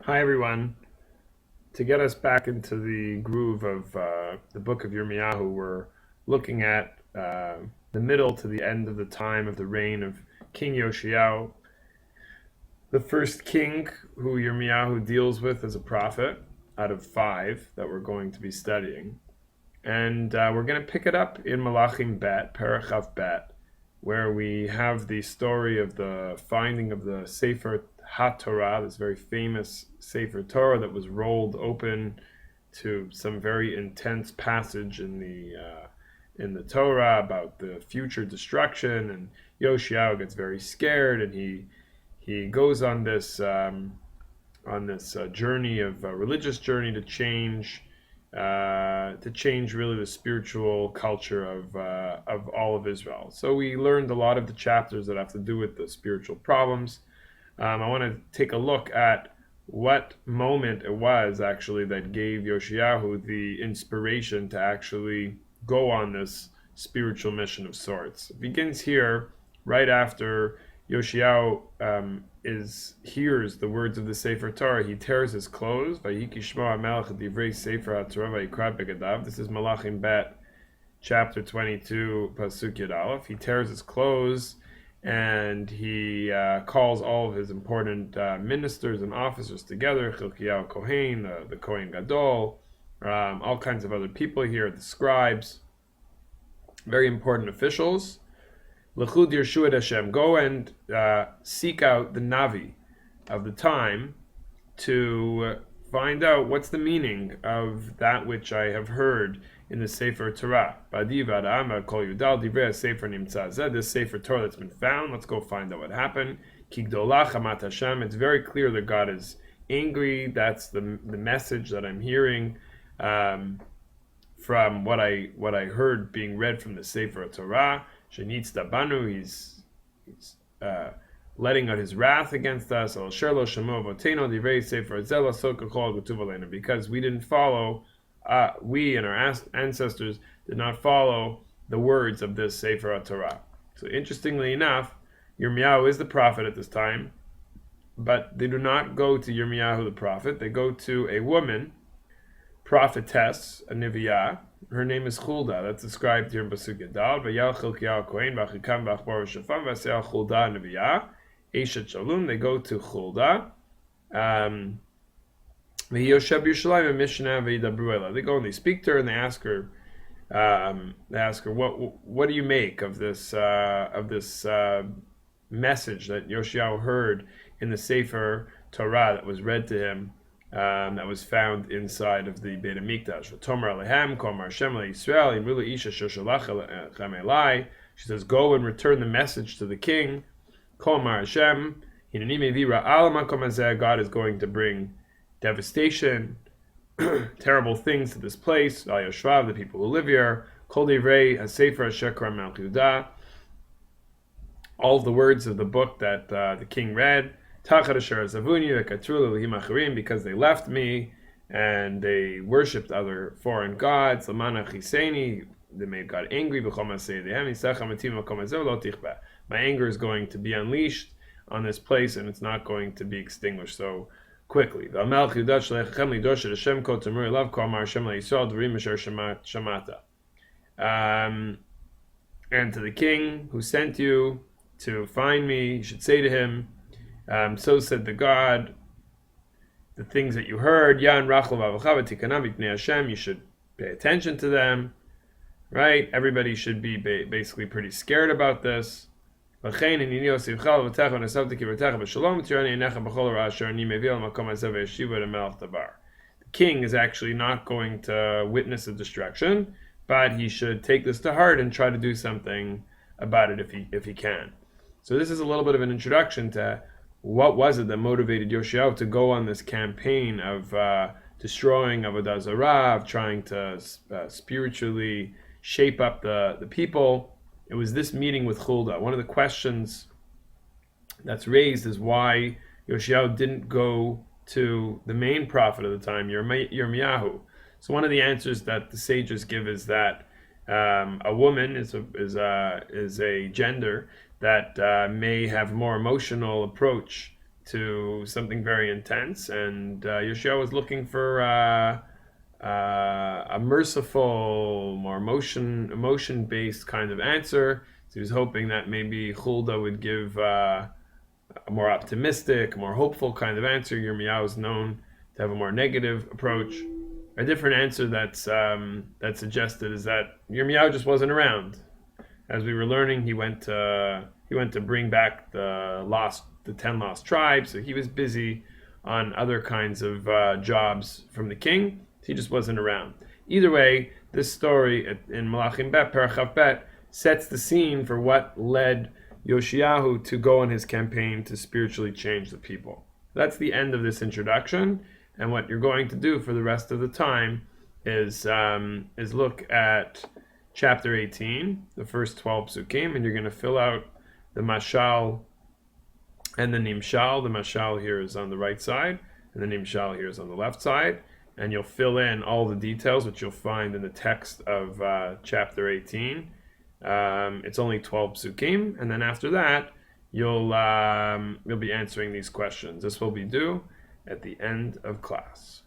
Hi, everyone. To get us back into the groove of the book of Yirmiyahu, we're looking at the middle to the end of the time of the reign of King Yoshiao, the first king who Yirmiyahu deals with as a prophet out of five that we're going to be studying. And we're going to pick it up in Melachim Bet, Parachav Bet, where we have the story of the finding of the Sefer HaTorah, this very famous Sefer Torah that was rolled open to some very intense passage in the Torah about the future destruction, and Yoshiao gets very scared, and he goes on this journey of religious journey to change really the spiritual culture of all of Israel. So we learned a lot of the chapters that have to do with the spiritual problems. I want to take a look at what moment it was actually that gave Yoshiyahu the inspiration to actually go on this spiritual mission of sorts. It begins here, right after Yoshiyahu hears the words of the Sefer Torah. He tears his clothes. This is Melachim Bet, chapter 22, Pasuk Yud Aleph. He tears his clothes and he calls all of his important ministers and officers together. Chilkiyahu Kohen, the Kohen Gadol, all kinds of other people here, the scribes, very important officials. L'chud Yershuat Hashem, go and seek out the Navi of the time to find out what's the meaning of that which I have heard in the Sefer Torah. This Sefer Torah that's been found, let's go find out what happened. It's very clear that God is angry. That's the message that I'm hearing from what I heard being read from the Sefer Torah. Shenitz Banu, he's letting out his wrath against us. Because we didn't follow, we and our ancestors did not follow the words of this Sefer Torah. So interestingly enough, Yirmiyahu is the prophet at this time, but they do not go to Yirmiyahu the prophet. They go to a woman, prophetess, a Neviah. Her name is Hulda. That's described here in Pasuk Yadal. Vayal Chilkiyahu Kohen v'achikam v'achbar v'shafam v'aseh Hulda Neviah. Eshet Shalom. They go to Hulda. They go and they speak to her and they ask her. What do you make of this message that Yoshiyahu heard in the Sefer Torah that was read to him, that was found inside of the Beit HaMikdash. She says, go and return the message to the king. God is going to bring devastation, terrible things to this place. The people who live here. All the words of the book that the king read. Because they left me and they worshipped other foreign gods. They made God angry. My anger is going to be unleashed on this place and it's not going to be extinguished so quickly. And to the king who sent you to find me, you should say to him, so said the God, the things that you heard, you should pay attention to them, right? Everybody should be basically pretty scared about this. The king is actually not going to witness a destruction, but he should take this to heart and try to do something about it if he can. So this is a little bit of an introduction to what was it that motivated Yoshiyahu to go on this campaign of destroying Avodah Zarah, of trying to spiritually shape up the people. It was this meeting with Hulda. One of the questions that's raised is why Yoshiyahu didn't go to the main prophet of the time, Yirmiyahu. So one of the answers that the sages give is that a woman is a gender that may have a more emotional approach to something very intense, and Yoshiyahu was looking for a merciful, more emotion-based kind of answer. So he was hoping that maybe Huldah would give a more optimistic, more hopeful kind of answer. Yirmiyahu is known to have a more negative approach. A different answer that's suggested is that Yirmiyahu just wasn't around. As we were learning, he went to bring back the 10 lost tribes. So he was busy on other kinds of jobs from the king. He just wasn't around. Either way, this story in Melachim Bet, Parachav Bet, sets the scene for what led Yoshiyahu to go on his campaign to spiritually change the people. That's the end of this introduction, and what you're going to do for the rest of the time is look at chapter 18, the first 12 psukim, and you're going to fill out the mashal and the nimshal. The mashal here is on the right side, and the nimshal here is on the left side, and you'll fill in all the details which you'll find in the text of chapter 18. It's only 12 psukim, and then after that, you'll be answering these questions. This will be due at the end of class.